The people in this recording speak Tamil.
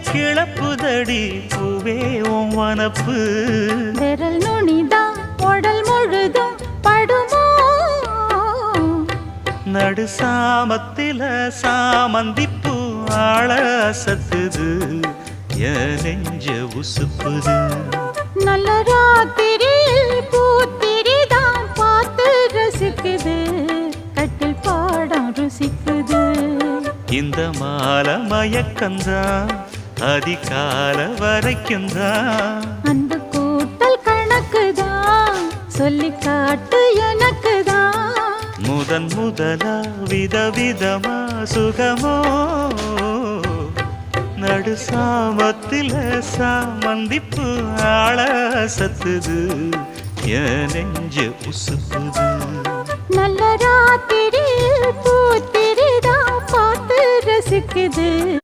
கிளப்புதடி பூவே உன் வனப்பு விரல் நுனிதான் உடல் முழுதும் படுமோ நடு சாமத்தில சாமந்திப்பூ ஆள அசத்துது என் நெஞ்ச உசுப்புது நல்ல ராத்திரியில் பூத்திரிதான் பார்த்து ரசிக்குது கட்டில் பாடம் ருசிக்குது இந்த மாலை மயக்கந்தான் அதிகால வரைக்கும்தான் அன்பு கூட்டல் கணக்குதான் சொல்லி காட்டு எனக்குதான் முதலா விதவிதமா சுகமோ நடு சாமத்தில சாமந்திப்பு ஆள சத்துது என் நெஞ்ச உசுப்புது நல்ல ராத்திரியில் பூத்திரிதான் பார்த்து ரசிக்குது